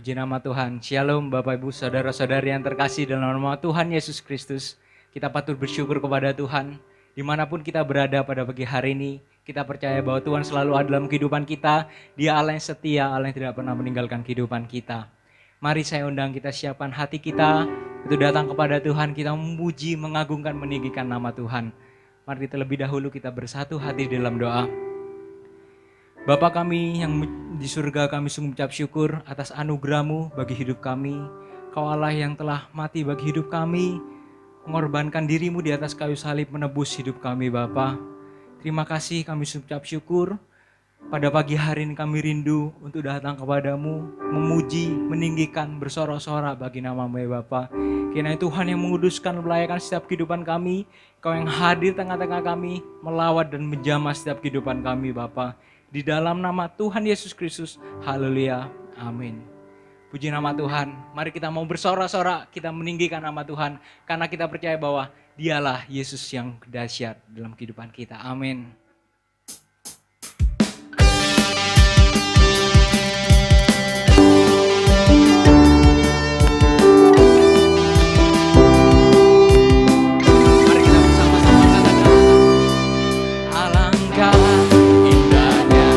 Puji nama Tuhan. Shalom Bapak Ibu Saudara-saudari yang terkasih dalam nama Tuhan Yesus Kristus. Kita patut bersyukur kepada Tuhan. Dimanapun kita berada pada pagi hari ini, kita percaya bahwa Tuhan selalu ada dalam kehidupan kita. Dia Allah yang setia, Allah yang tidak pernah meninggalkan kehidupan kita. Mari saya undang kita siapkan hati kita untuk datang kepada Tuhan. Kita memuji, mengagungkan, meninggikan nama Tuhan. Mari terlebih dahulu kita bersatu hati dalam doa. Bapa kami yang di surga, kami sungguh mengucap syukur atas anugerah-Mu bagi hidup kami. Kau Allah yang telah mati bagi hidup kami, mengorbankan diri-Mu di atas kayu salib menebus hidup kami Bapa. Terima kasih, kami mengucap syukur. Pada pagi hari ini kami rindu untuk datang kepadamu, memuji, meninggikan, bersorak-sorak bagi nama-Mu ya Bapa. Kiranya Tuhan yang menguduskan, melayakan setiap kehidupan kami, Kau yang hadir tengah-tengah kami, melawat dan menjamah setiap kehidupan kami Bapa. Di dalam nama Tuhan Yesus Kristus, haleluya, amin. Puji nama Tuhan, mari kita mau bersorak-sorak, kita meninggikan nama Tuhan, karena kita percaya bahwa Dialah Yesus yang dahsyat dalam kehidupan kita, amin. Alangkah indahnya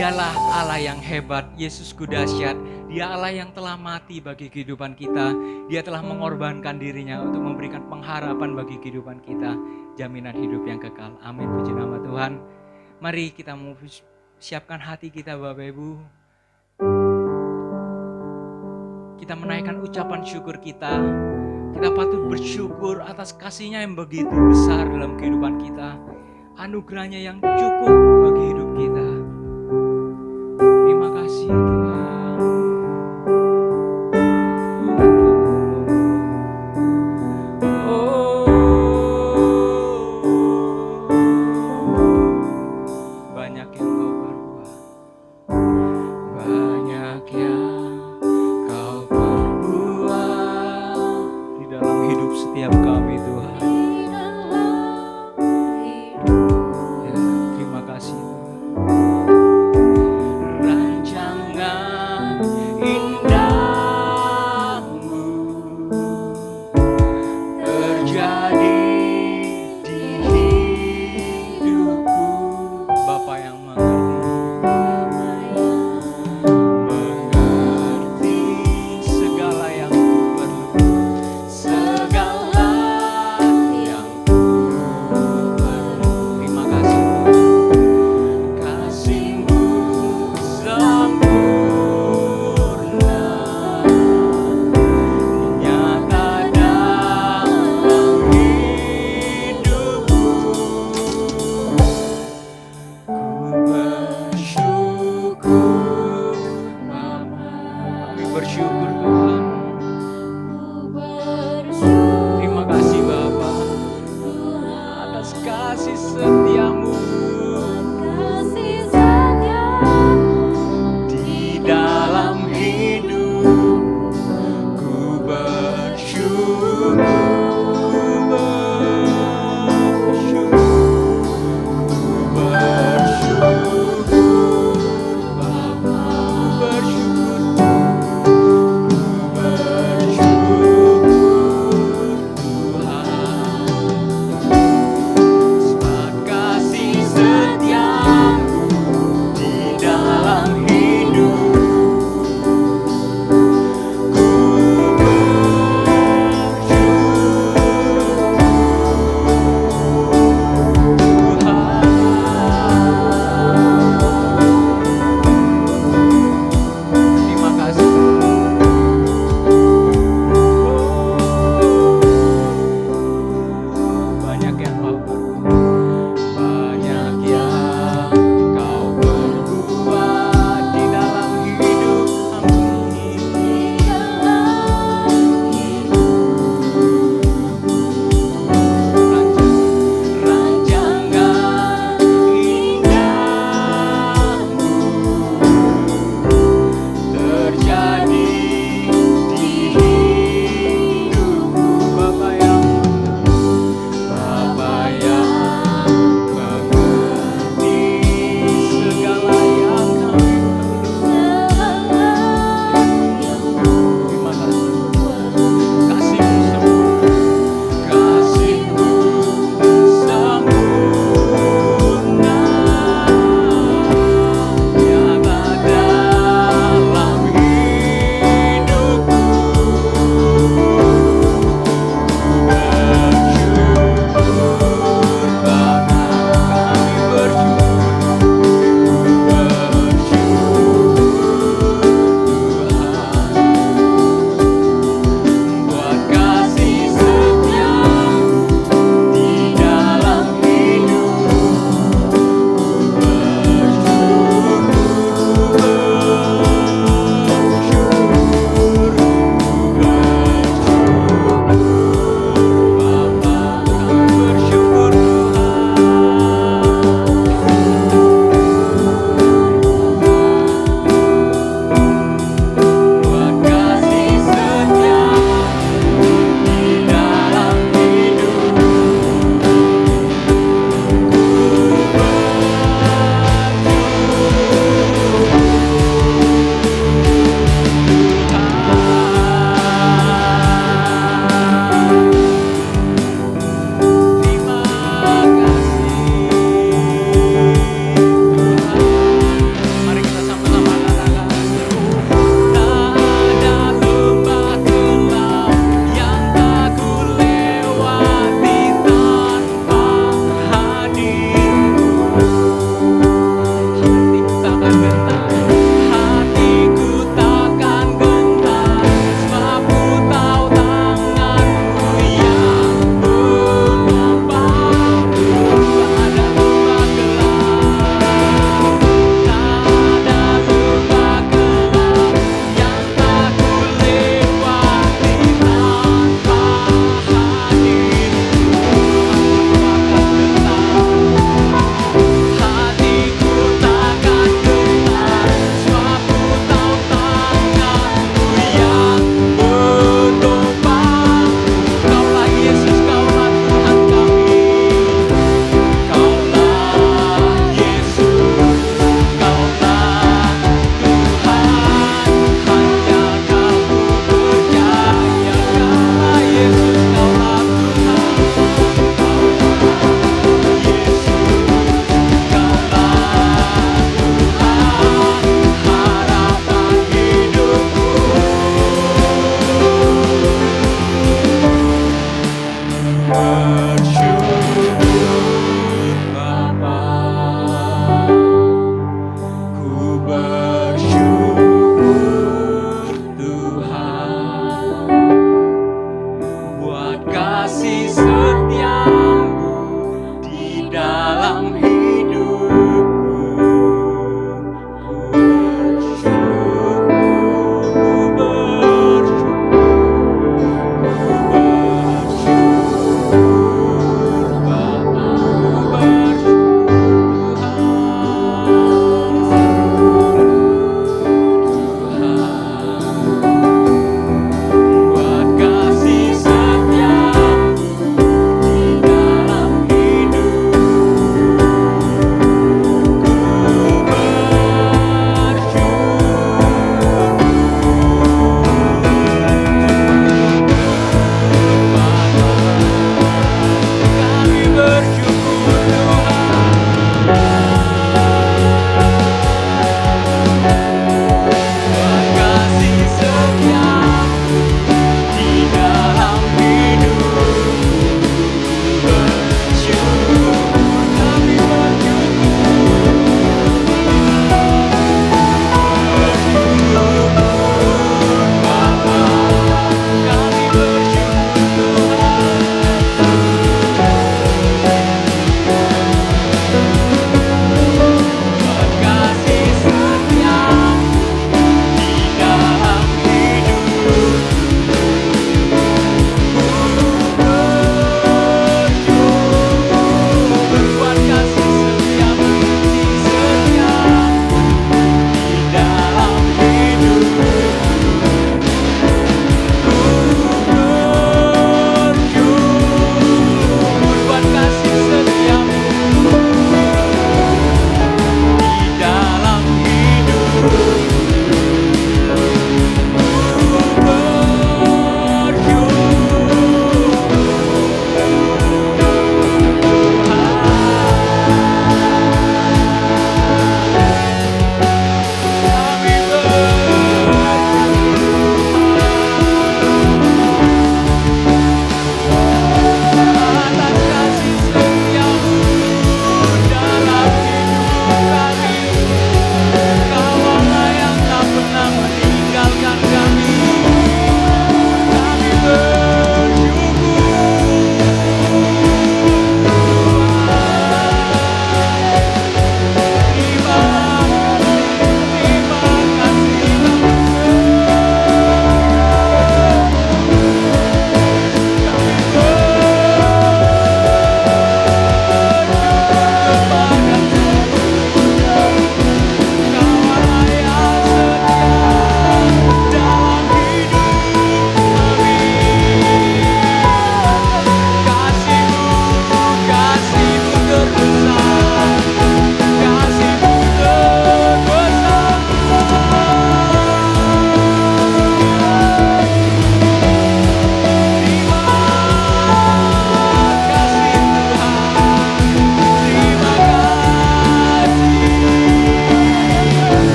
Dialah Allah yang hebat, Yesusku dahsyat. Dia Allah yang telah mati bagi kehidupan kita. Dia telah mengorbankan dirinya untuk memberikan pengharapan bagi kehidupan kita, jaminan hidup yang kekal. Amin, puji nama Tuhan. Mari kita mau siapkan hati kita Bapak Ibu. Kita menaikkan ucapan syukur kita. Kita patut bersyukur atas kasih-Nya yang begitu besar dalam kehidupan kita. Anugerah-Nya yang cukup bagi hidup kita. Terima kasih Tuhan. Banyak yang Kau perbuat. Banyak yang Kau perbuat di dalam hidup setiap kami Tuhan. Ya, terima kasih Tuhan. Rancangan indahmu terjadi di hidupku. Bapa yang mengerti segala yang ku perlu, segala yang ku perlu. Terima kasih Tuhan.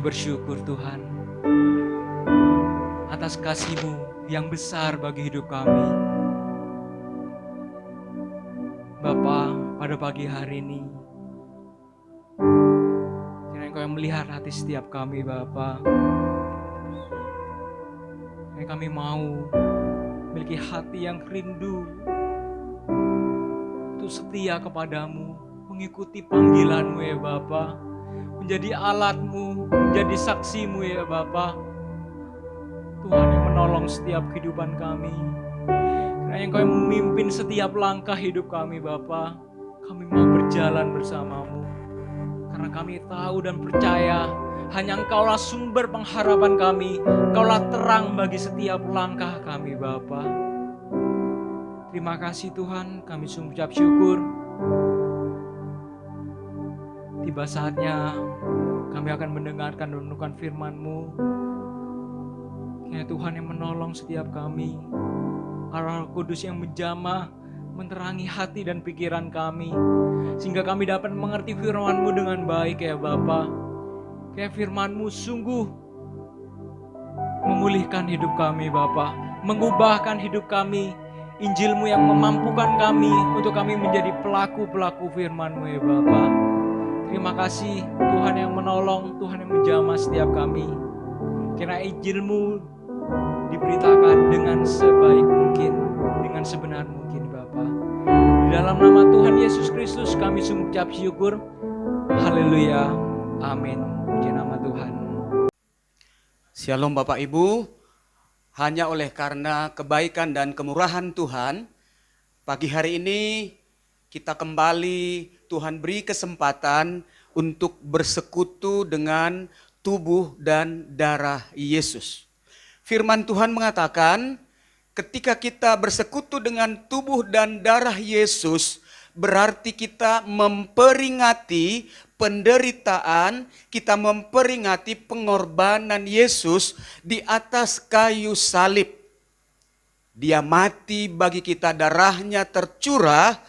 bersyukur Tuhan atas kasih-Mu yang besar bagi hidup kami. Bapa, pada pagi hari ini, kiranya Engkau yang melihat hati setiap kami Bapa. Kiranya kami mau memiliki hati yang rindu untuk setia kepadamu, mengikuti panggilan-Mu ya Bapa, menjadi alat-Mu, menjadi saksi-Mu ya Bapa. Tuhan yang menolong setiap kehidupan kami. Kiranya Engkau yang memimpin setiap langkah hidup kami Bapa. Kami mau berjalan bersama-Mu, karena kami tahu dan percaya hanya Engkaulah sumber pengharapan kami. Engkaulah terang bagi setiap langkah kami Bapa. Terima kasih Tuhan, kami sungguh ucap syukur. Tiba saatnya kami akan mendengarkan dan merenungkan firman-Mu. Kiranya Tuhan yang menolong setiap kami, Roh Kudus yang menjamah, menerangi hati dan pikiran kami, sehingga kami dapat mengerti firman-Mu dengan baik ya Bapa. Kiranya firman-Mu sungguh memulihkan hidup kami Bapa, mengubahkan hidup kami. Injil-Mu yang memampukan kami untuk kami menjadi pelaku-pelaku firman-Mu ya Bapa. Terima kasih Tuhan yang menolong, Tuhan yang menjamah setiap kami. Kiranya Injil-Mu diberitakan dengan sebaik mungkin, dengan sebenar mungkin Bapa. Di dalam nama Tuhan Yesus Kristus kami sungguh ucap syukur. Haleluya. Amin. Puji nama Tuhan. Shalom Bapak Ibu. Hanya oleh karena kebaikan dan kemurahan Tuhan, pagi hari ini kita kembali Tuhan beri kesempatan untuk bersekutu dengan tubuh dan darah Yesus. Firman Tuhan mengatakan, ketika kita bersekutu dengan tubuh dan darah Yesus, berarti kita memperingati penderitaan, kita memperingati pengorbanan Yesus di atas kayu salib. Dia mati bagi kita, darahnya tercurah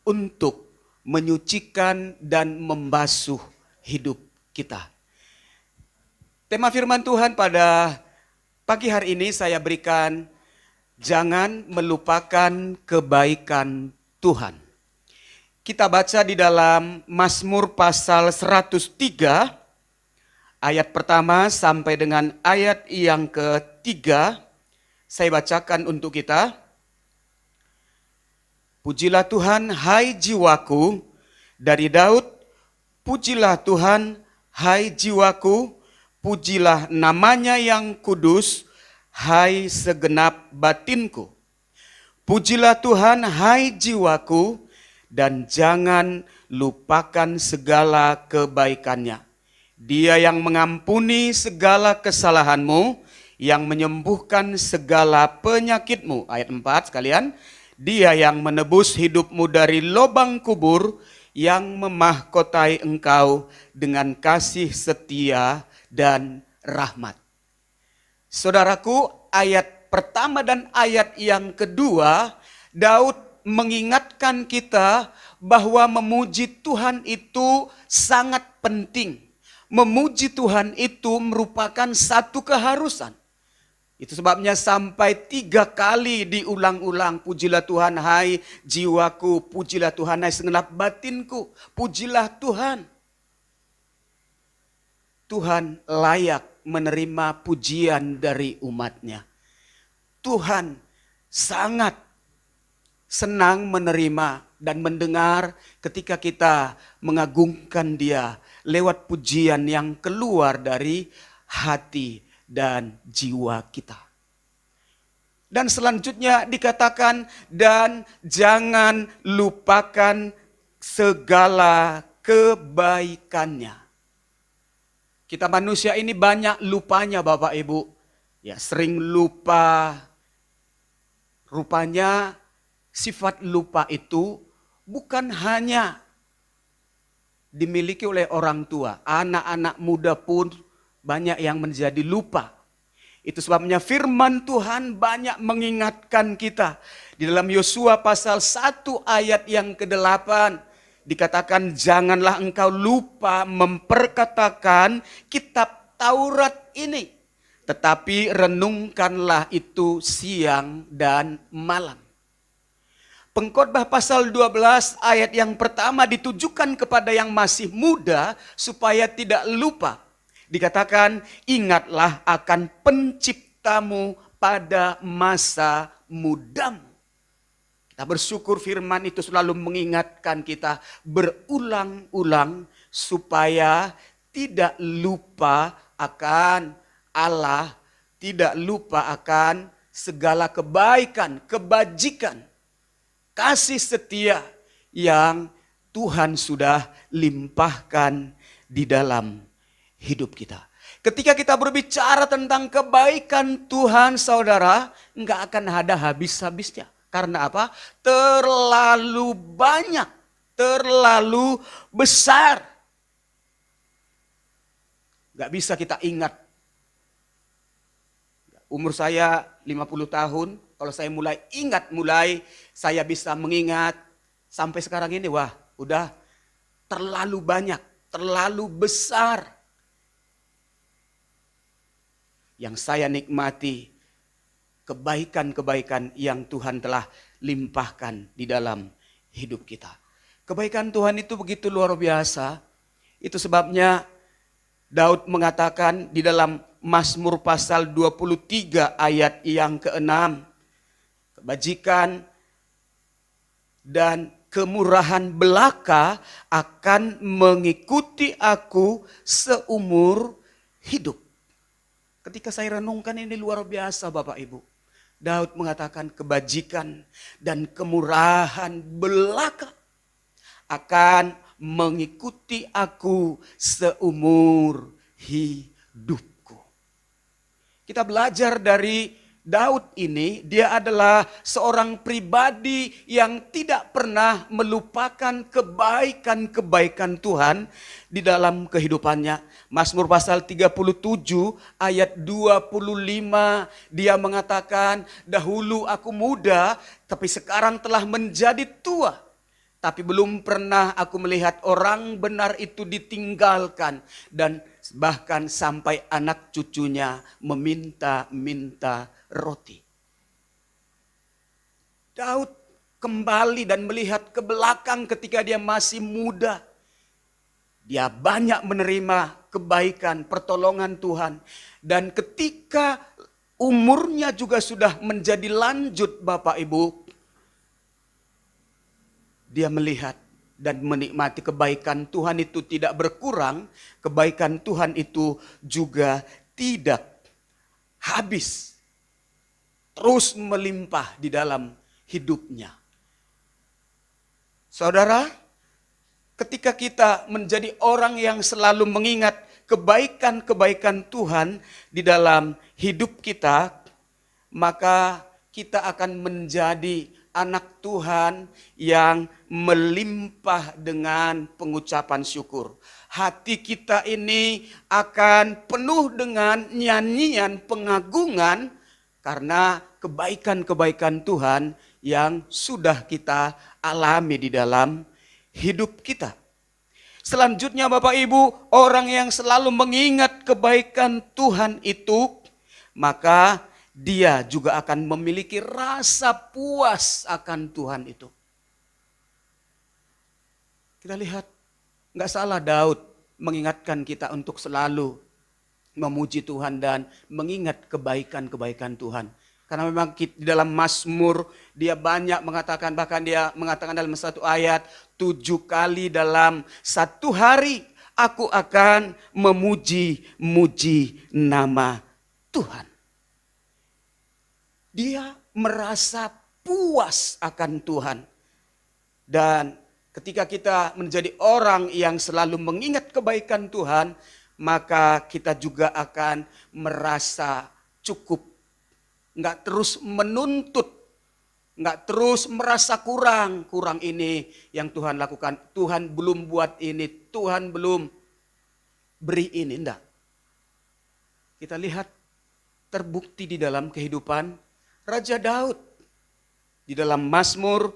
untuk menyucikan dan membasuh hidup kita. Tema firman Tuhan pada pagi hari ini saya berikan, jangan melupakan kebaikan Tuhan. Kita baca di dalam Mazmur pasal 103, ayat pertama sampai dengan ayat yang ketiga. Saya bacakan untuk kita. Pujilah Tuhan, hai jiwaku, dari Daud. Pujilah Tuhan, hai jiwaku, pujilah namanya yang kudus, hai segenap batinku. Pujilah Tuhan, hai jiwaku, dan jangan lupakan segala kebaikannya. Dia yang mengampuni segala kesalahanmu, yang menyembuhkan segala penyakitmu. Ayat 4 sekalian. Dia yang menebus hidupmu dari lubang kubur, yang memahkotai engkau dengan kasih setia dan rahmat. Saudaraku, ayat pertama dan ayat yang kedua, Daud mengingatkan kita bahwa memuji Tuhan itu sangat penting. Memuji Tuhan itu merupakan satu keharusan. Itu sebabnya sampai 3 kali diulang-ulang, pujilah Tuhan hai jiwaku, pujilah Tuhan hai segenap batinku, pujilah Tuhan. Tuhan layak menerima pujian dari umatnya. Tuhan sangat senang menerima dan mendengar ketika kita mengagungkan Dia lewat pujian yang keluar dari hati dan jiwa kita. Dan selanjutnya dikatakan, dan jangan lupakan segala kebaikannya. Kita manusia ini banyak lupanya Bapak Ibu. Ya, sering lupa. Rupanya sifat lupa itu bukan hanya dimiliki oleh orang tua. Anak-anak muda pun banyak yang menjadi lupa. Itu sebabnya firman Tuhan banyak mengingatkan kita. Di dalam Yosua pasal 1 ayat yang ke-8 dikatakan, janganlah engkau lupa memperkatakan kitab Taurat ini, tetapi renungkanlah itu siang dan malam. Pengkhotbah pasal 12 ayat yang pertama ditujukan kepada yang masih muda supaya tidak lupa. Dikatakan, ingatlah akan penciptamu pada masa mudamu. Kita bersyukur firman itu selalu mengingatkan kita berulang-ulang supaya tidak lupa akan Allah, tidak lupa akan segala kebaikan, kebajikan, kasih setia yang Tuhan sudah limpahkan di dalam hidup kita. Ketika kita berbicara tentang kebaikan Tuhan, saudara, enggak akan ada habis-habisnya. Karena apa? Terlalu banyak, terlalu besar. Enggak bisa kita ingat. Umur saya 50 tahun, kalau saya mulai ingat, saya bisa mengingat sampai sekarang ini, wah udah terlalu banyak, terlalu besar. Yang saya nikmati kebaikan-kebaikan yang Tuhan telah limpahkan di dalam hidup kita. Kebaikan Tuhan itu begitu luar biasa. Itu sebabnya Daud mengatakan di dalam Mazmur pasal 23 ayat yang ke-6. Kebajikan dan kemurahan belaka akan mengikuti aku seumur hidup. Ketika saya renungkan ini luar biasa Bapak Ibu. Daud mengatakan kebajikan dan kemurahan belaka akan mengikuti aku seumur hidupku. Kita belajar dari Daud ini, dia adalah seorang pribadi yang tidak pernah melupakan kebaikan-kebaikan Tuhan di dalam kehidupannya. Mazmur pasal 37 ayat 25, dia mengatakan, dahulu aku muda, tapi sekarang telah menjadi tua. Tapi belum pernah aku melihat orang benar itu ditinggalkan. Dan bahkan sampai anak cucunya meminta-minta roti. Daud kembali dan melihat ke belakang ketika dia masih muda. Dia banyak menerima kebaikan, pertolongan Tuhan. Dan ketika umurnya juga sudah menjadi lanjut Bapak Ibu, dia melihat dan menikmati kebaikan Tuhan itu tidak berkurang. Kebaikan Tuhan itu juga tidak habis. Terus melimpah di dalam hidupnya. Saudara, ketika kita menjadi orang yang selalu mengingat kebaikan-kebaikan Tuhan di dalam hidup kita, maka kita akan menjadi anak Tuhan yang melimpah dengan pengucapan syukur. Hati kita ini akan penuh dengan nyanyian pengagungan karena kebaikan-kebaikan Tuhan yang sudah kita alami di dalam hidup kita. Selanjutnya Bapak Ibu, orang yang selalu mengingat kebaikan Tuhan itu, maka dia juga akan memiliki rasa puas akan Tuhan itu. Kita lihat, nggak salah Daud mengingatkan kita untuk selalu memuji Tuhan dan mengingat kebaikan-kebaikan Tuhan. Karena memang di dalam Mazmur dia banyak mengatakan, bahkan dia mengatakan dalam satu ayat, 7 kali dalam satu hari aku akan memuji-muji nama Tuhan. Dia merasa puas akan Tuhan. Dan ketika kita menjadi orang yang selalu mengingat kebaikan Tuhan, maka kita juga akan merasa cukup. Enggak terus menuntut, enggak terus merasa kurang ini yang Tuhan lakukan. Tuhan belum buat ini, Tuhan belum beri ini, enggak. Kita lihat terbukti di dalam kehidupan Raja Daud. Di dalam Mazmur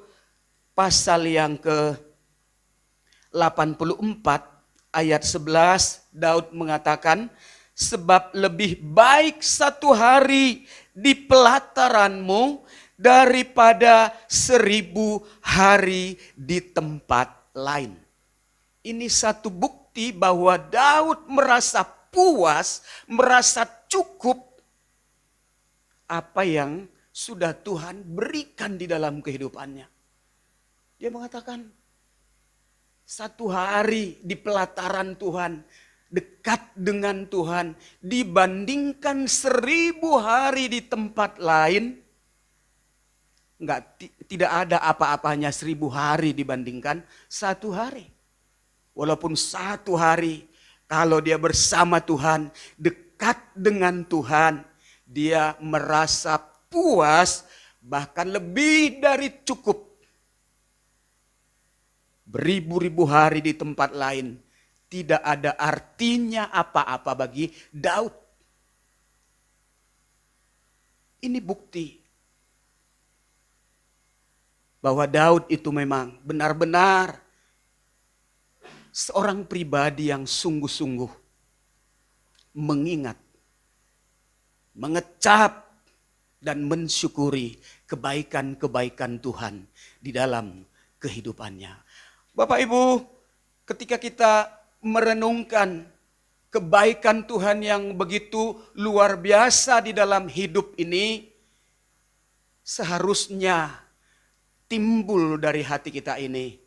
pasal yang ke-84 ayat 11, Daud mengatakan, Sebab lebih baik 1 hari di pelataranmu daripada 1000 hari di tempat lain. Ini satu bukti bahwa Daud merasa puas, merasa cukup apa yang sudah Tuhan berikan di dalam kehidupannya. Dia mengatakan, 1 hari di pelataran Tuhan, dekat dengan Tuhan, dibandingkan 1000 hari di tempat lain, tidak ada apa-apanya 1000 hari dibandingkan 1 hari. Walaupun 1 hari, kalau dia bersama Tuhan, dekat dengan Tuhan, dia merasa puas, bahkan lebih dari cukup. Beribu-ribu hari di tempat lain tidak ada artinya apa-apa bagi Daud. Ini bukti bahwa Daud itu memang benar-benar seorang pribadi yang sungguh-sungguh mengingat, mengecap, dan mensyukuri kebaikan-kebaikan Tuhan di dalam kehidupannya. Bapak Ibu, ketika kita merenungkan kebaikan Tuhan yang begitu luar biasa di dalam hidup ini, seharusnya timbul dari hati kita ini.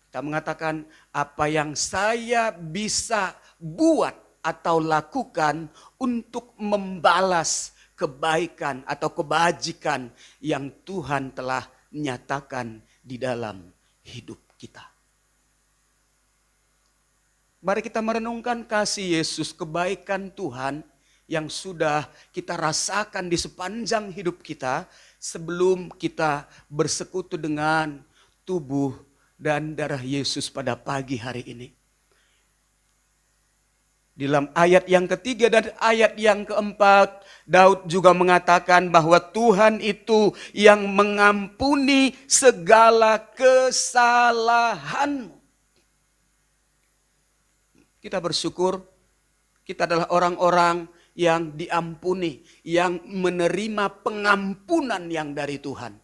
Kita mengatakan, apa yang saya bisa buat atau lakukan untuk membalas kebaikan atau kebajikan yang Tuhan telah nyatakan di dalam hidup kita. Mari kita merenungkan kasih Yesus, kebaikan Tuhan yang sudah kita rasakan di sepanjang hidup kita sebelum kita bersekutu dengan tubuh dan darah Yesus pada pagi hari ini. Dalam ayat yang ketiga dan ayat yang keempat, Daud juga mengatakan bahwa Tuhan itu yang mengampuni segala kesalahanmu. Kita bersyukur, kita adalah orang-orang yang diampuni, yang menerima pengampunan yang dari Tuhan.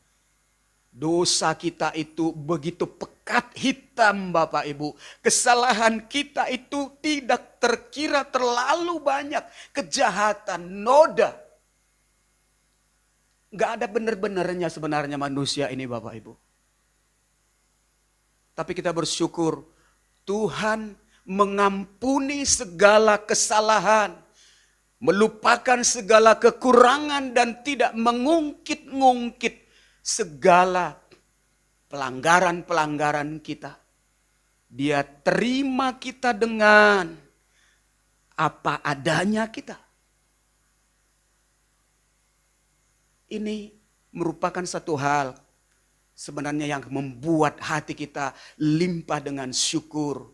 Dosa kita itu begitu pekat hitam Bapak Ibu. Kesalahan kita itu tidak terkira terlalu banyak. Kejahatan, noda. Gak ada benar-benarnya sebenarnya manusia ini Bapak Ibu. Tapi kita bersyukur Tuhan mengampuni segala kesalahan. Melupakan segala kekurangan dan tidak mengungkit-ngungkit segala pelanggaran-pelanggaran kita. Dia terima kita dengan apa adanya kita. Ini merupakan satu hal sebenarnya yang membuat hati kita limpah dengan syukur.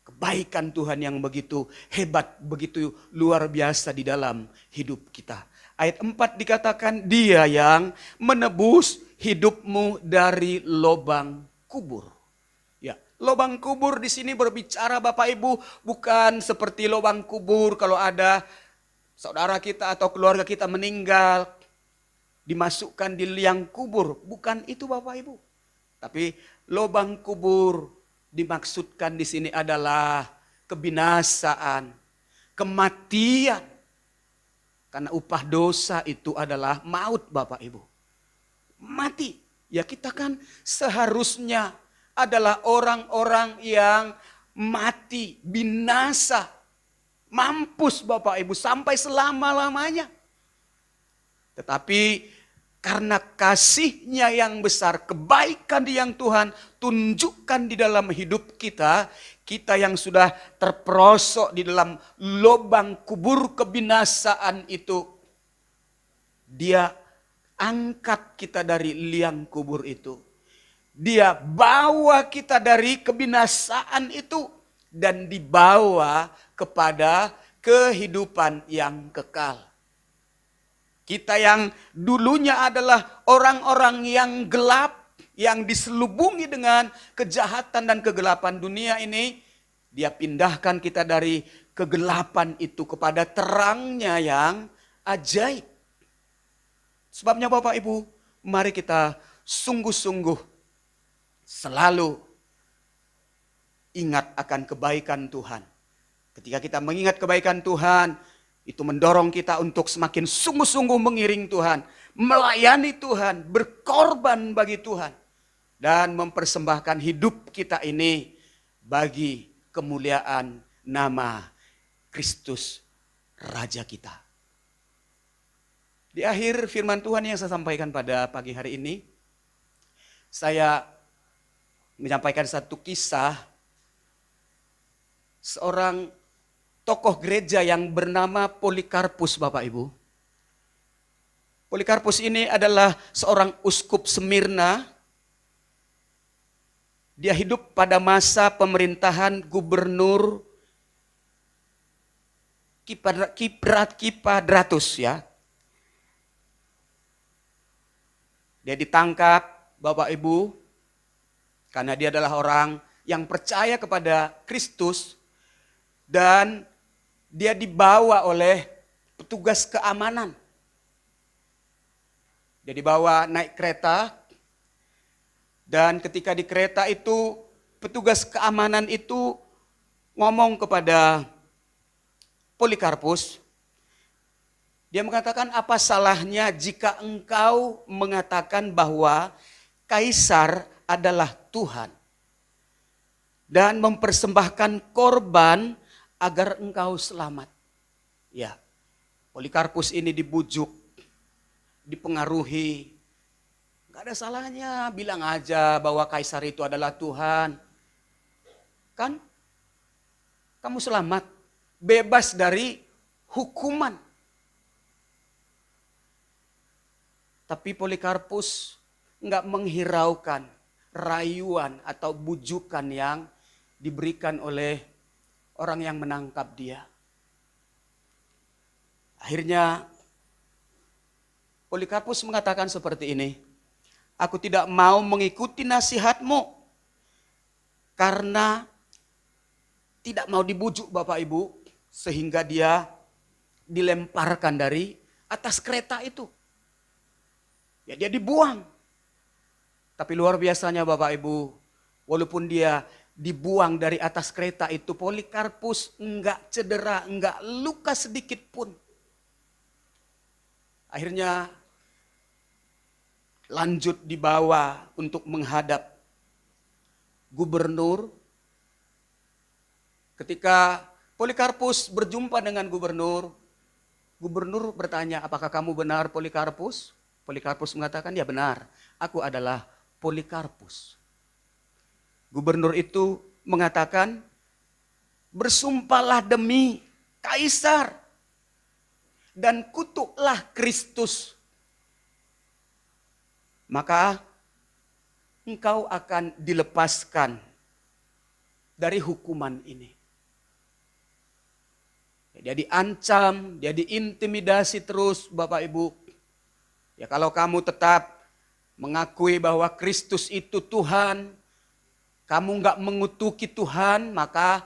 Kebaikan Tuhan yang begitu hebat, begitu luar biasa di dalam hidup kita. Ayat 4 dikatakan, Dia yang menebus hidupmu dari lubang kubur. Ya, lubang kubur di sini berbicara Bapak Ibu bukan seperti lubang kubur kalau ada saudara kita atau keluarga kita meninggal, dimasukkan di liang kubur. Bukan itu Bapak Ibu. Tapi lubang kubur dimaksudkan di sini adalah kebinasaan, kematian. Karena upah dosa itu adalah maut Bapak Ibu. Mati. Ya kita kan seharusnya adalah orang-orang yang mati, binasa, mampus Bapak Ibu sampai selama-lamanya. Tetapi karena kasih-Nya yang besar, kebaikan yang Tuhan tunjukkan di dalam hidup kita, kita yang sudah terperosok di dalam lubang kubur kebinasaan itu, Dia angkat kita dari liang kubur itu. Dia bawa kita dari kebinasaan itu dan dibawa kepada kehidupan yang kekal. Kita yang dulunya adalah orang-orang yang gelap, yang diselubungi dengan kejahatan dan kegelapan dunia ini, Dia pindahkan kita dari kegelapan itu kepada terangnya yang ajaib. Sebabnya Bapak Ibu, mari kita sungguh-sungguh selalu ingat akan kebaikan Tuhan. Ketika kita mengingat kebaikan Tuhan, itu mendorong kita untuk semakin sungguh-sungguh mengiring Tuhan, melayani Tuhan, berkorban bagi Tuhan, dan mempersembahkan hidup kita ini bagi kemuliaan nama Kristus Raja kita. Di akhir firman Tuhan yang saya sampaikan pada pagi hari ini, saya menyampaikan satu kisah seorang tokoh gereja yang bernama Polikarpus, Bapak Ibu. Polikarpus ini adalah seorang uskup Smyrna. Dia hidup pada masa pemerintahan gubernur Kipradratus ya. Dia ditangkap, Bapak Ibu, karena dia adalah orang yang percaya kepada Kristus, dan dia dibawa oleh petugas keamanan. Dia dibawa naik kereta, dan ketika di kereta itu petugas keamanan itu ngomong kepada Polikarpus. Dia mengatakan, apa salahnya jika engkau mengatakan bahwa Kaisar adalah Tuhan dan mempersembahkan korban agar engkau selamat. Ya, Polikarpus ini dibujuk, dipengaruhi. Gak ada salahnya, bilang aja bahwa Kaisar itu adalah Tuhan. Kan? Kamu selamat, bebas dari hukuman. Tapi Polikarpus enggak menghiraukan rayuan atau bujukan yang diberikan oleh orang yang menangkap dia. Akhirnya Polikarpus mengatakan seperti ini, aku tidak mau mengikuti nasihatmu karena tidak mau dibujuk Bapak Ibu, sehingga dia dilemparkan dari atas kereta itu. Ya, dia dibuang. Tapi luar biasanya Bapak Ibu, walaupun dia dibuang dari atas kereta itu, Polikarpus enggak cedera, enggak luka sedikit pun. Akhirnya lanjut dibawa untuk menghadap gubernur. Ketika Polikarpus berjumpa dengan gubernur, gubernur bertanya, apakah kamu benar Polikarpus? Polikarpus mengatakan, ya benar, aku adalah Polikarpus. Gubernur itu mengatakan, bersumpahlah demi Kaisar dan kutuklah Kristus. Maka engkau akan dilepaskan dari hukuman ini. Dia diancam, dia diintimidasi terus Bapak Ibu. Ya, kalau kamu tetap mengakui bahwa Kristus itu Tuhan, kamu enggak mengutuki Tuhan, maka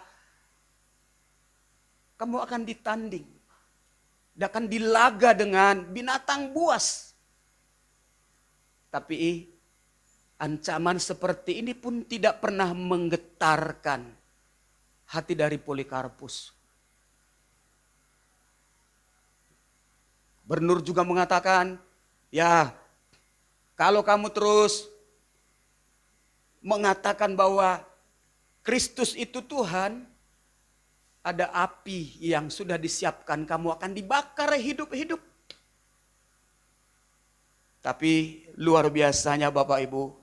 kamu akan ditanding. Dan akan dilaga dengan binatang buas. Tapi ancaman seperti ini pun tidak pernah menggetarkan hati dari Polikarpus. Gubernur juga mengatakan, ya, kalau kamu terus mengatakan bahwa Kristus itu Tuhan, ada api yang sudah disiapkan, kamu akan dibakar hidup-hidup. Tapi luar biasanya Bapak Ibu,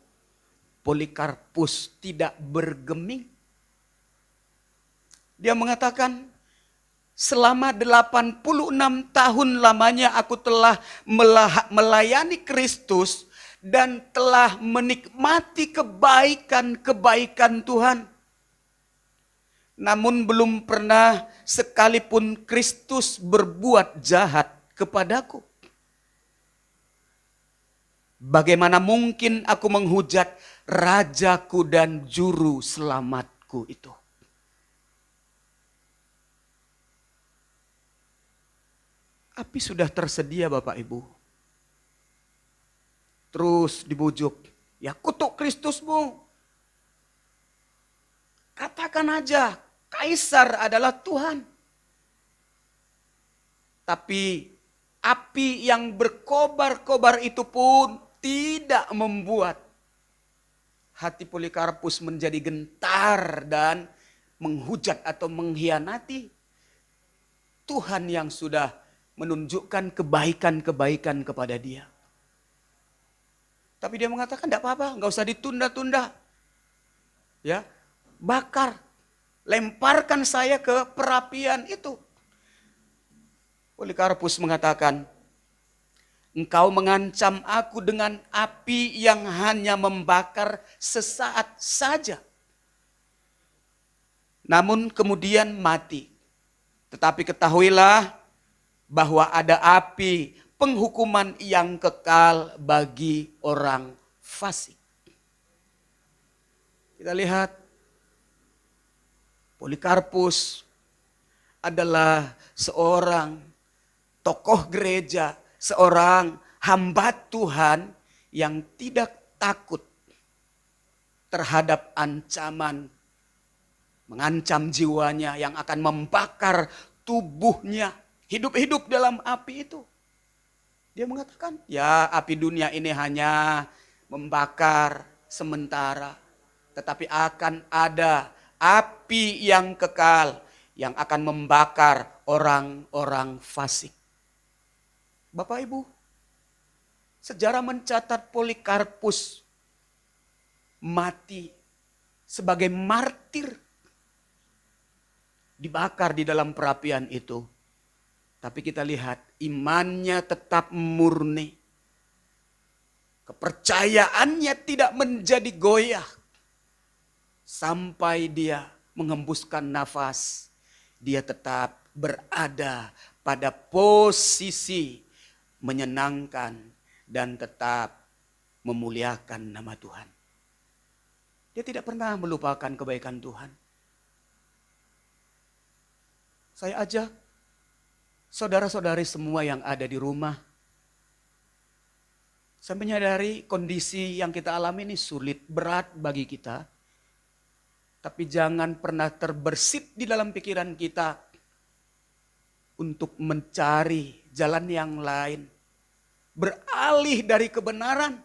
Polikarpus tidak bergeming. Dia mengatakan, selama 86 tahun lamanya aku telah melayani Kristus dan telah menikmati kebaikan-kebaikan Tuhan. Namun belum pernah sekalipun Kristus berbuat jahat kepadaku. Bagaimana mungkin aku menghujat Rajaku dan Juru Selamatku itu? Api sudah tersedia Bapak Ibu. Terus dibujuk, ya kutuk Kristusmu. Katakan aja, Kaisar adalah Tuhan. Tapi api yang berkobar-kobar itu pun tidak membuat hati Polikarpus menjadi gentar dan menghujat atau mengkhianati Tuhan yang sudah menunjukkan kebaikan-kebaikan kepada dia. Tapi dia mengatakan tidak apa-apa, nggak usah ditunda-tunda. Ya, bakar, lemparkan saya ke perapian itu. Polikarpus mengatakan, engkau mengancam aku dengan api yang hanya membakar sesaat saja. Namun kemudian mati. Tetapi ketahuilah bahwa ada api penghukuman yang kekal bagi orang fasik. Kita lihat Polikarpus adalah seorang tokoh gereja, seorang hamba Tuhan yang tidak takut terhadap ancaman, mengancam jiwanya yang akan membakar tubuhnya, hidup-hidup dalam api itu. Dia mengatakan, ya api dunia ini hanya membakar sementara, tetapi akan ada api yang kekal yang akan membakar orang-orang fasik. Bapak Ibu, sejarah mencatat Polikarpus mati sebagai martir, dibakar di dalam perapian itu. Tapi kita lihat imannya tetap murni. Kepercayaannya tidak menjadi goyah. Sampai dia menghembuskan nafas, dia tetap berada pada posisi menyenangkan dan tetap memuliakan nama Tuhan. Dia tidak pernah melupakan kebaikan Tuhan. Saya ajak saudara-saudari semua yang ada di rumah, saya menyadari kondisi yang kita alami ini sulit, berat bagi kita. Tapi jangan pernah terbersit di dalam pikiran kita untuk mencari jalan yang lain. Beralih dari kebenaran.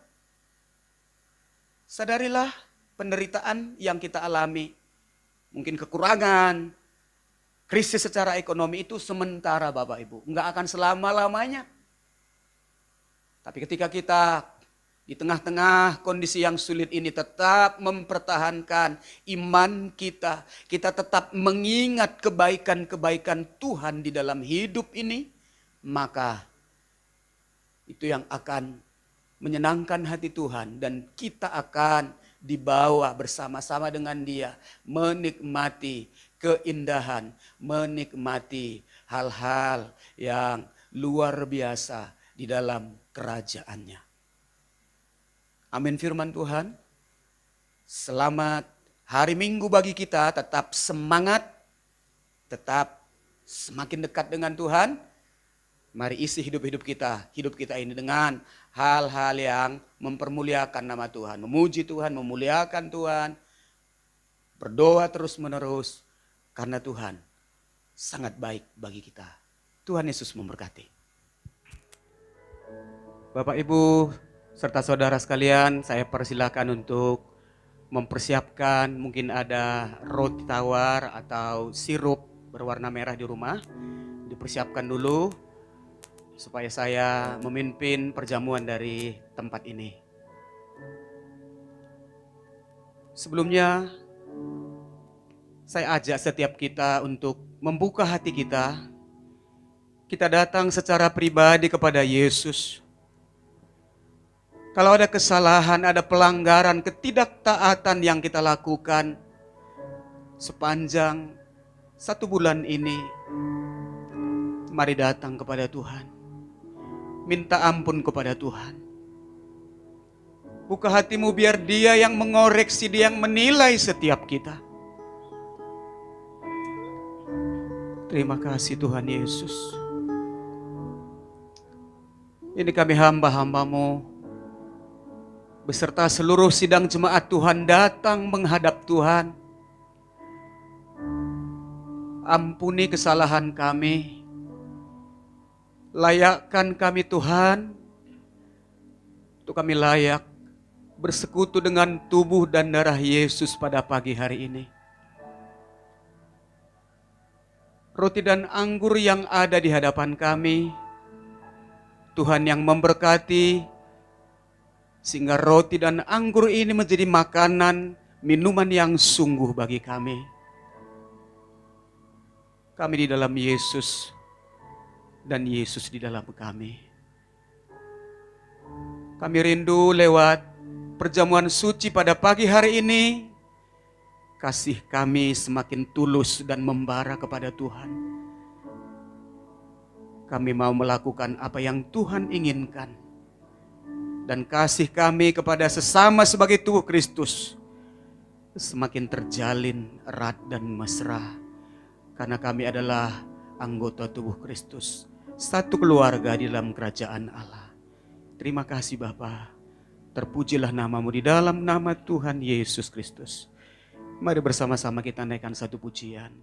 Sadarilah penderitaan yang kita alami. Mungkin kekurangan, krisis secara ekonomi itu sementara Bapak Ibu. Enggak akan selama-lamanya. Tapi ketika kita di tengah-tengah kondisi yang sulit ini tetap mempertahankan iman kita. Kita tetap mengingat kebaikan-kebaikan Tuhan di dalam hidup ini. Maka itu yang akan menyenangkan hati Tuhan. Dan kita akan dibawa bersama-sama dengan Dia. Menikmati keindahan. Menikmati hal-hal yang luar biasa di dalam kerajaannya. Amin firman Tuhan. Selamat hari Minggu bagi kita, tetap semangat, tetap semakin dekat dengan Tuhan. Mari isi hidup kita ini dengan hal-hal yang mempermuliakan nama Tuhan. Memuji Tuhan, memuliakan Tuhan. Berdoa terus menerus karena Tuhan sangat baik bagi kita. Tuhan Yesus memberkati. Bapak Ibu serta saudara sekalian, saya persilakan untuk mempersiapkan, mungkin ada roti tawar atau sirup berwarna merah di rumah. Dipersiapkan dulu supaya saya memimpin perjamuan dari tempat ini. Sebelumnya saya ajak setiap kita untuk membuka hati kita. Kita datang secara pribadi kepada Yesus. Kalau ada kesalahan, ada pelanggaran, ketidaktaatan yang kita lakukan sepanjang 1 bulan ini, mari datang kepada Tuhan. Minta ampun kepada Tuhan. Buka hatimu biar Dia yang mengoreksi, Dia yang menilai setiap kita. Terima kasih Tuhan Yesus. Ini kami hamba-hambamu beserta seluruh sidang jemaat Tuhan datang menghadap Tuhan. Ampuni kesalahan kami. Layakkan kami Tuhan, untuk kami layak bersekutu dengan tubuh dan darah Yesus pada pagi hari ini. Roti dan anggur yang ada di hadapan kami, Tuhan yang memberkati, sehingga roti dan anggur ini menjadi makanan, minuman yang sungguh bagi kami. Kami di dalam Yesus, dan Yesus di dalam kami. Kami rindu lewat perjamuan suci pada pagi hari ini, kasih kami semakin tulus dan membara kepada Tuhan. Kami mau melakukan apa yang Tuhan inginkan. Dan kasih kami kepada sesama sebagai tubuh Kristus semakin terjalin erat dan mesra. Karena kami adalah anggota tubuh Kristus, satu keluarga di dalam kerajaan Allah. Terima kasih Bapa. Terpujilah namamu di dalam nama Tuhan Yesus Kristus. Mari bersama-sama kita naikkan satu pujian.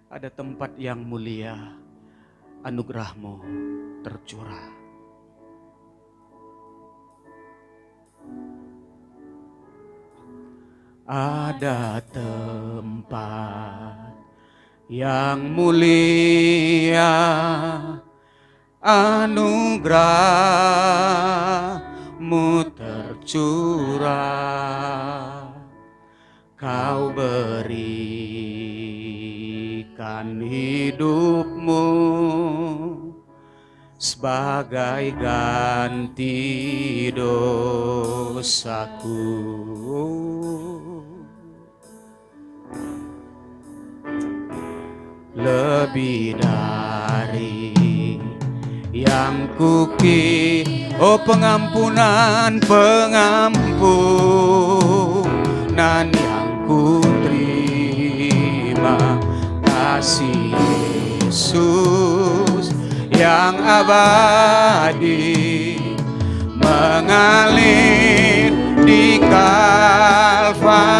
Ada tempat yang mulia, anugerah-Mu tercurah. Ada tempat yang mulia, anugerah-Mu tercurah. Kau berikan hidup-Mu sebagai ganti dosaku. Lebih dari yang kukira, oh pengampunan yang ku terima, kasih Yesus yang abadi mengalir di Kalvari.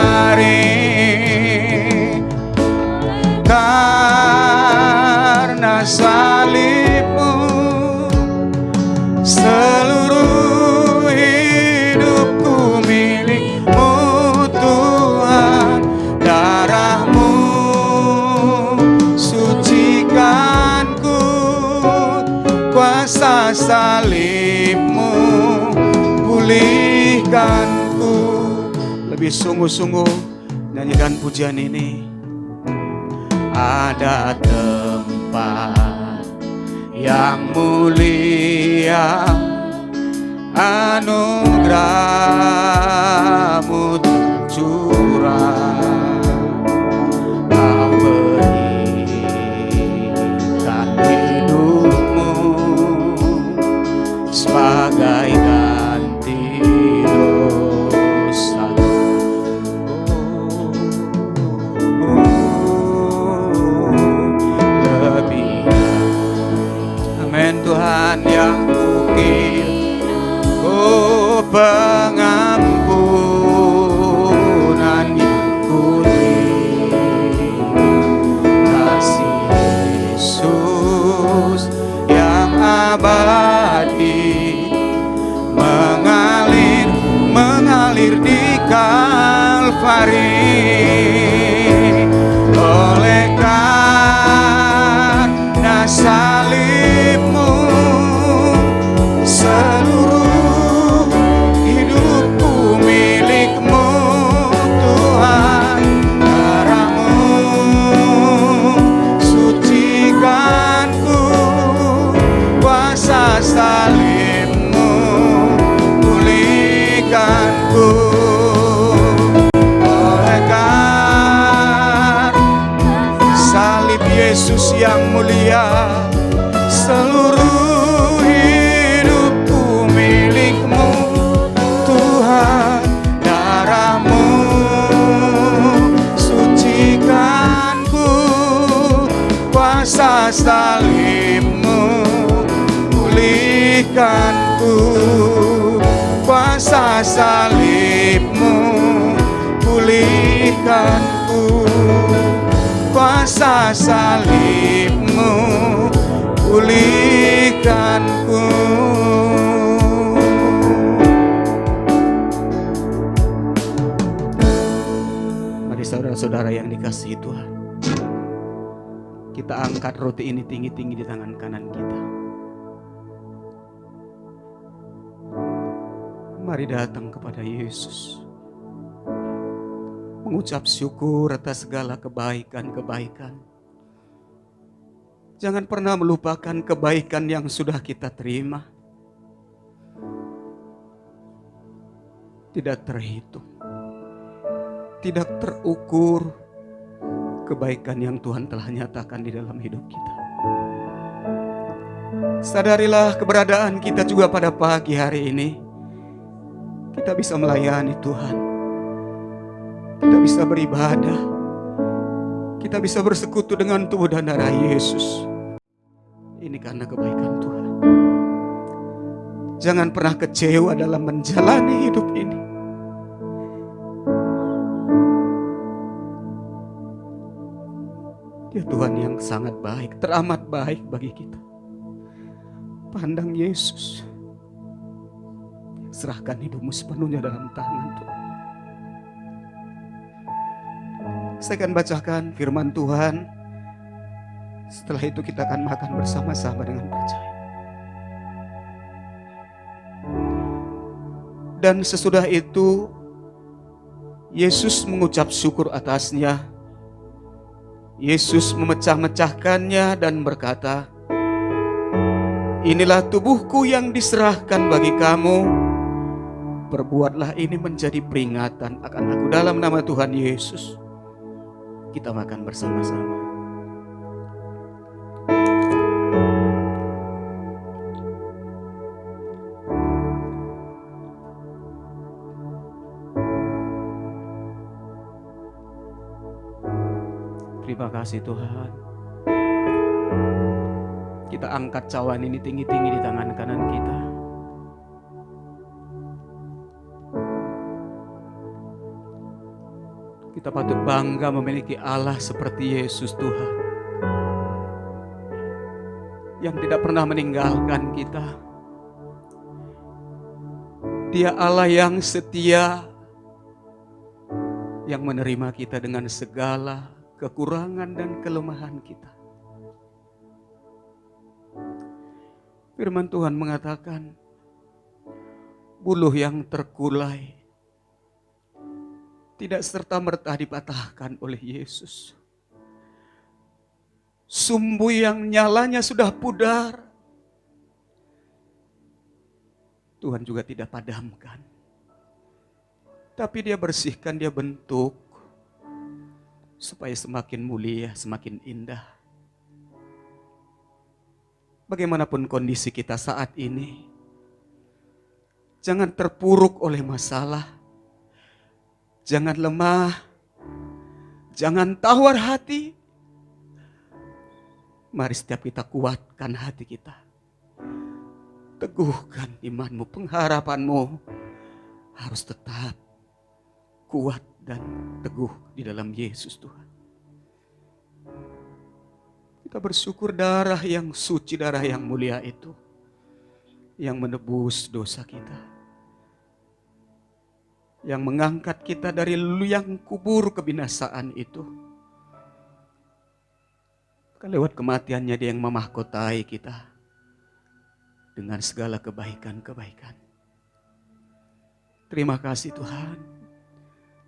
Karena salib-Mu seluruh hidupku milik-Mu Tuhan. Darah-Mu sucikanku, kuasa salib-Mu pulihkanku. Lebih sungguh-sungguh nyanyikan pujian ini. Ada tempat yang mulia, anugerah-Mu tercurah. Kau berikan hidup-Mu sebagai ganti dosa. Tuhan yang kukir, oh pengampunan yang ku terima, kasih Yesus yang abadi mengalir di Kalvari. Oleh karena salib-Mu seluruh hidupku milik-Mu Tuhan. Darah-Mu sucikanku, kuasa salib-Mu pulihkanku. Oleh karena salib Yesus yang mulia, seluruh hidupku milik-Mu Tuhan. Darah-Mu sucikanku, kuasa salib-Mu pulihkanku. pulihkanku. Kuasa salibmu pulihkanku. Kuasa salibmu pulihkanku. Mari saudara-saudara yang dikasihi Tuhan, kita angkat roti ini tinggi-tinggi di tangan kanan kita. Mari datang kepada Yesus, mengucap syukur atas segala kebaikan-kebaikan. Jangan pernah melupakan kebaikan yang sudah kita terima. Tidak terhitung, tidak terukur kebaikan yang Tuhan telah nyatakan di dalam hidup kita. Sadarilah keberadaan kita juga pada pagi hari ini. Kita bisa melayani Tuhan, kita bisa beribadah, kita bisa bersekutu dengan tubuh dan darah Yesus. Ini karena kebaikan Tuhan. Jangan pernah kecewa dalam menjalani hidup ini. Dia Tuhan yang sangat baik, teramat baik bagi kita. Pandang Yesus. Serahkan hidupmu sepenuhnya dalam tangan Tuhan. Saya akan bacakan firman Tuhan. Setelah itu kita akan makan bersama-sama dengan percaya. Dan sesudah itu Yesus mengucap syukur atasnya. Yesus memecah-mecahkannya dan berkata, "Inilah tubuhku yang diserahkan bagi kamu. Perbuatlah ini menjadi peringatan akan aku." Dalam nama Tuhan Yesus, kita makan bersama-sama. Terima kasih Tuhan. Kita angkat cawan ini tinggi-tinggi di tangan kanan kita. Kita patut bangga memiliki Allah seperti Yesus Tuhan, yang tidak pernah meninggalkan kita. Dia Allah yang setia, yang menerima kita dengan segala kekurangan dan kelemahan kita. Firman Tuhan mengatakan, buluh yang terkulai tidak serta-merta dipatahkan oleh Yesus. Sumbu yang nyalanya sudah pudar, Tuhan juga tidak padamkan. Tapi Dia bersihkan, Dia bentuk, supaya semakin mulia, semakin indah. Bagaimanapun kondisi kita saat ini, jangan terpuruk oleh masalah. Jangan lemah, jangan tawar hati. Mari setiap kita kuatkan hati kita. Teguhkan imanmu, pengharapanmu harus tetap kuat dan teguh di dalam Yesus Tuhan. Kita bersyukur darah yang suci, darah yang mulia itu, yang menebus dosa kita, yang mengangkat kita dari liang kubur kebinasaan itu. Bukan lewat kematiannya Dia yang memahkotai kita dengan segala kebaikan-kebaikan. Terima kasih Tuhan,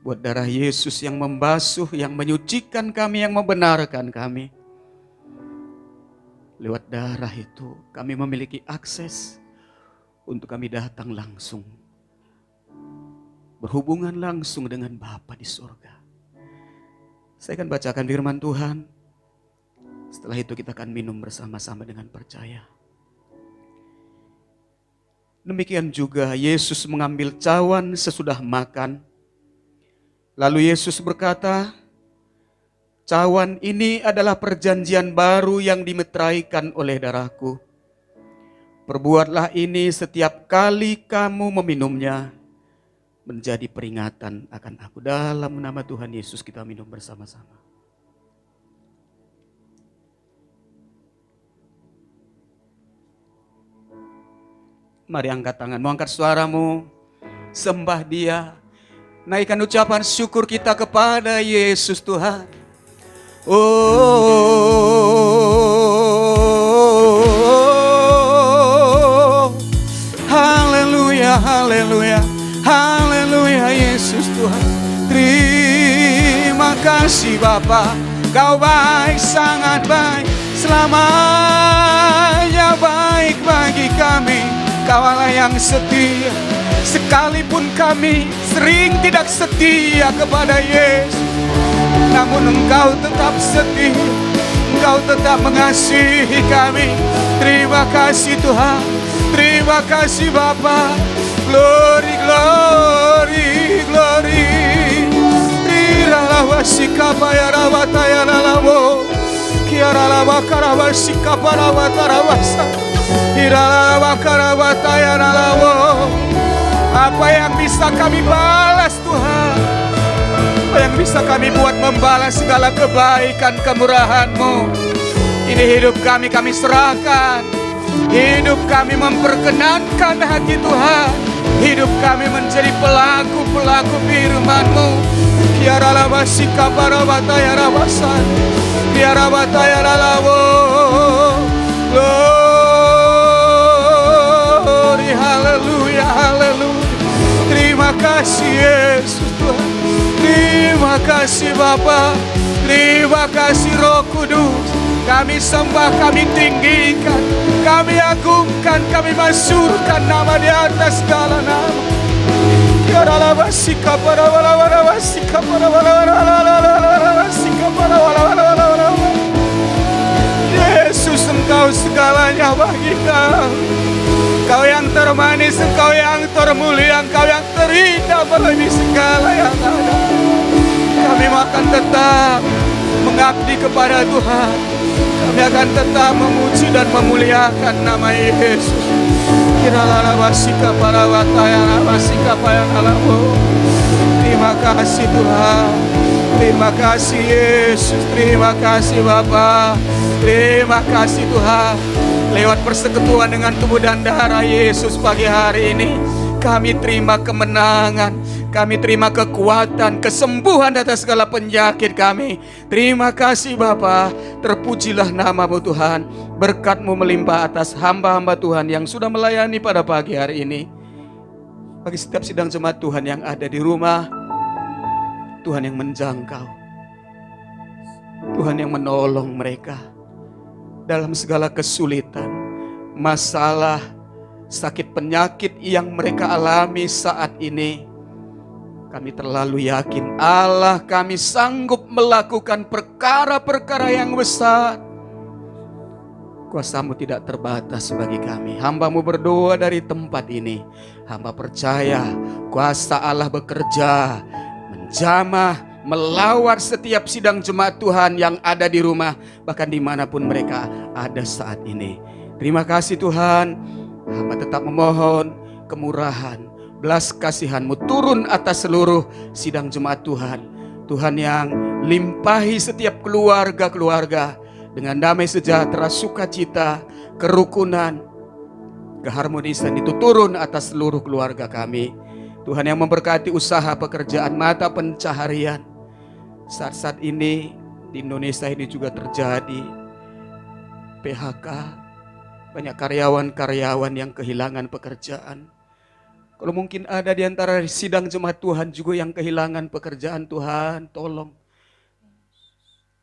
buat darah Yesus yang membasuh, yang menyucikan kami, yang membenarkan kami. Lewat darah itu kami memiliki akses untuk kami datang langsung, berhubungan langsung dengan Bapa di surga. Saya akan bacakan firman Tuhan. Setelah itu kita akan minum bersama-sama dengan percaya. Demikian juga Yesus mengambil cawan sesudah makan. Lalu Yesus berkata, "Cawan ini adalah perjanjian baru yang dimeteraikan oleh darahku. Perbuatlah ini setiap kali kamu meminumnya, menjadi peringatan akan aku. Dalam nama Tuhan Yesus kita minum bersama-sama. Mari angkat tanganmu, angkat suaramu, sembah Dia. Naikkan ucapan syukur kita kepada Yesus Tuhan. Oh, haleluya, haleluya, haleluya Yesus Tuhan. Terima kasih Bapa, Kau baik, sangat baik, selamanya baik bagi kami. Kau Allah yang setia, sekalipun kami sering tidak setia kepada Yesus, namun Engkau tetap setia, Engkau tetap mengasihi kami. Terima kasih Tuhan, terima kasih Bapa. Glory, glory, glory. Irarawasika bayarawataya lalamo, kiararawakarawasika parawatarawasa. Apa yang bisa kami balas Tuhan? Apa yang bisa kami buat membalas segala kebaikan kemurahan-Mu? Ini hidup kami serahkan. Hidup kami memperkenankan hati Tuhan. Hidup kami menjadi pelaku-pelaku firman-Mu. Kiaralabasika parabataya rabasan, kiarabataya ralawo. Haleluya, haleluya. Terima kasih Yesus Tuhan. Terima kasih Bapa. Terima kasih Roh Kudus. Kami sembah, kami tinggikan, kami agungkan, kami masyurkan nama di atas segala nama. Yaralabasika para wala-wala-wasika para wala-wala-wala-wala-wala-wasika para wala-wala-wala-wala. Yesus, Engkau segalanya bagi kami. Engkau yang termanis, Engkau yang termulia, Engkau yang terindah melebihi segala yang ada. Kami akan tetap mengabdi kepada Tuhan. Kami akan tetap memuji dan memuliakan nama Yesus. Kiralalabasika parawatayalabasika payanalamu. Terima kasih Tuhan. Terima kasih Yesus. Terima kasih Bapa. Terima kasih Tuhan. Lewat persekutuan dengan tubuh dan darah Yesus pagi hari ini, kami terima kemenangan, kami terima kekuatan, kesembuhan atas segala penyakit kami. Terima kasih Bapa, terpujilah nama-Mu Tuhan. Berkat-Mu melimpah atas hamba-hamba Tuhan yang sudah melayani pada pagi hari ini. Bagi setiap sidang jemaat Tuhan yang ada di rumah, Tuhan yang menjangkau, Tuhan yang menolong mereka dalam segala kesulitan, masalah, sakit penyakit yang mereka alami saat ini. Kami terlalu yakin Allah kami sanggup melakukan perkara-perkara yang besar. Kuasa-Mu tidak terbatas bagi kami. Hamba-Mu berdoa dari tempat ini. Hamba percaya kuasa Allah bekerja, menjamah, melawat setiap sidang jemaat Tuhan yang ada di rumah, bahkan dimanapun mereka ada saat ini. Terima kasih Tuhan. Hamba tetap memohon kemurahan, belas kasihan-Mu turun atas seluruh sidang jemaat Tuhan. Tuhan yang limpahi setiap keluarga-keluarga dengan damai sejahtera, sukacita, kerukunan, keharmonisan itu turun atas seluruh keluarga kami. Tuhan yang memberkati usaha, pekerjaan, mata pencaharian. Saat-saat ini di Indonesia ini juga terjadi PHK. Banyak karyawan-karyawan yang kehilangan pekerjaan. Kalau mungkin ada di antara sidang jemaat Tuhan juga yang kehilangan pekerjaan, Tuhan tolong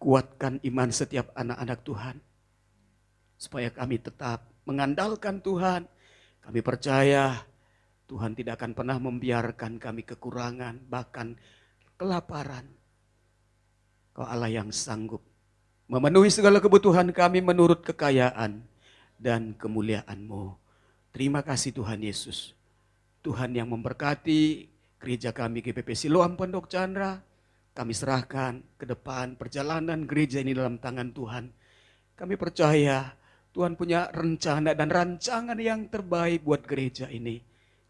kuatkan iman setiap anak-anak Tuhan. Supaya kami tetap mengandalkan Tuhan. Kami percaya Tuhan tidak akan pernah membiarkan kami kekurangan, bahkan kelaparan. Kau Allah yang sanggup memenuhi segala kebutuhan kami menurut kekayaan dan kemuliaan-Mu. Terima kasih Tuhan Yesus. Tuhan yang memberkati gereja kami GPP Siloam Pondok Chandra. Kami serahkan ke depan perjalanan gereja ini dalam tangan Tuhan. Kami percaya Tuhan punya rencana dan rancangan yang terbaik buat gereja ini.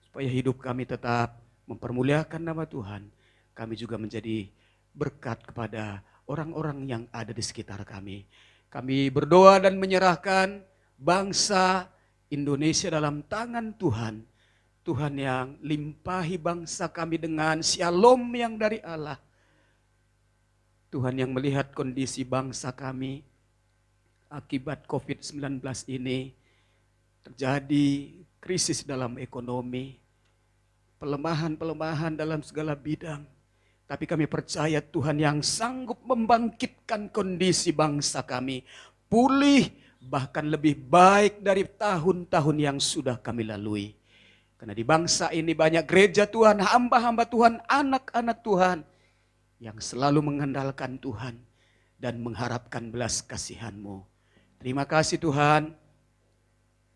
Supaya hidup kami tetap mempermuliakan nama Tuhan. Kami juga menjadi berkat kepada orang-orang yang ada di sekitar kami. Kami berdoa dan menyerahkan bangsa Indonesia dalam tangan Tuhan. Tuhan yang limpahi bangsa kami dengan shalom yang dari Allah. Tuhan yang melihat kondisi bangsa kami akibat COVID-19 ini, terjadi krisis dalam ekonomi, pelemahan-pelemahan dalam segala bidang. Tapi kami percaya Tuhan yang sanggup membangkitkan kondisi bangsa kami, pulih bahkan lebih baik dari tahun-tahun yang sudah kami lalui. Karena di bangsa ini banyak gereja Tuhan, hamba-hamba Tuhan, anak-anak Tuhan yang selalu mengandalkan Tuhan dan mengharapkan belas kasihan-Mu. Terima kasih Tuhan,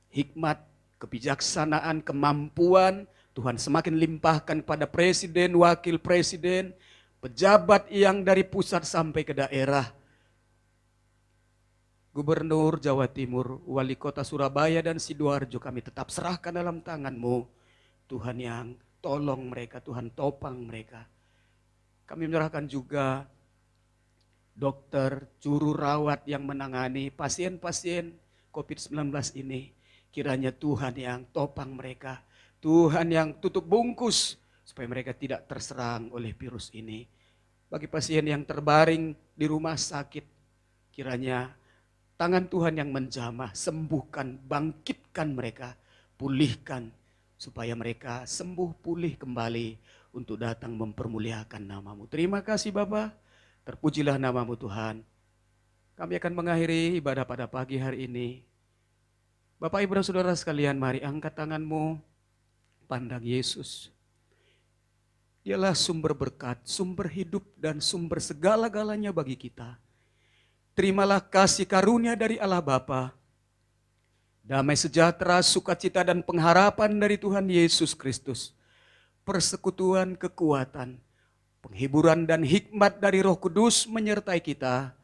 hikmat, kebijaksanaan, kemampuan Tuhan semakin limpahkan kepada presiden, wakil presiden, pejabat yang dari pusat sampai ke daerah. Gubernur Jawa Timur, wali kota Surabaya dan Sidoarjo kami tetap serahkan dalam tangan-Mu. Tuhan yang tolong mereka, Tuhan topang mereka. Kami menyerahkan juga dokter, juru rawat yang menangani pasien-pasien COVID-19 ini. Kiranya Tuhan yang topang mereka. Tuhan yang tutup bungkus supaya mereka tidak terserang oleh virus ini. Bagi pasien yang terbaring di rumah sakit, kiranya tangan Tuhan yang menjamah, sembuhkan, bangkitkan mereka, pulihkan supaya mereka sembuh pulih kembali untuk datang mempermuliakan nama-Mu. Terima kasih Bapa, terpujilah nama-Mu Tuhan. Kami akan mengakhiri ibadah pada pagi hari ini. Bapak Ibu dan Saudara sekalian, mari angkat tanganmu, pandang Yesus. Dialah sumber berkat, sumber hidup dan sumber segala-galanya bagi kita. Terimalah kasih karunia dari Allah Bapa, damai sejahtera, sukacita dan pengharapan dari Tuhan Yesus Kristus, persekutuan kekuatan, penghiburan dan hikmat dari Roh Kudus menyertai kita,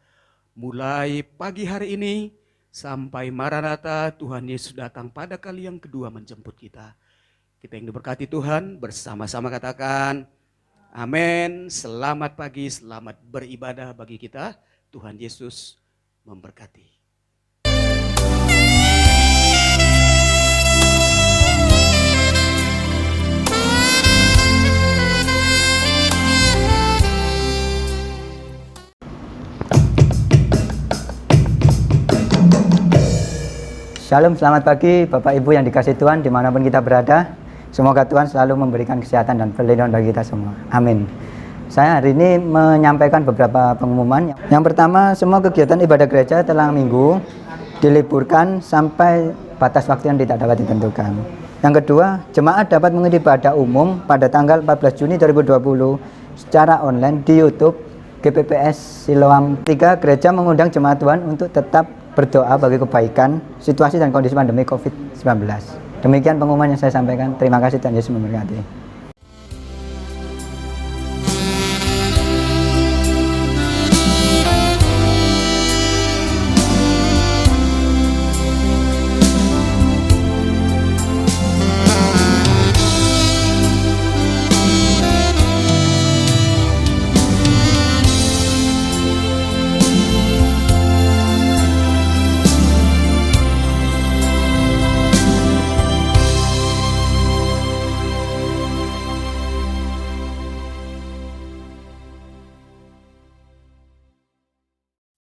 mulai pagi hari ini sampai Maranatha Tuhan Yesus datang pada kali yang kedua menjemput kita. Kita yang diberkati Tuhan bersama-sama katakan amin. Selamat pagi, selamat beribadah bagi kita. Tuhan Yesus memberkati. Shalom, selamat pagi Bapak Ibu yang dikasihi Tuhan dimanapun kita berada. Semoga Tuhan selalu memberikan kesehatan dan perlindungan bagi kita semua. Amin. Saya hari ini menyampaikan beberapa pengumuman. Yang pertama, semua kegiatan ibadah gereja telah minggu diliburkan sampai batas waktu yang tidak dapat ditentukan. Yang kedua, jemaat dapat mengikuti ibadah umum pada tanggal 14 Juni 2020 secara online di YouTube GPPS Siloam 3. Gereja mengundang jemaat Tuhan untuk tetap berdoa bagi kebaikan situasi dan kondisi pandemi COVID-19. Demikian pengumuman yang saya sampaikan. Terima kasih, Tuhan Yesus memberkati.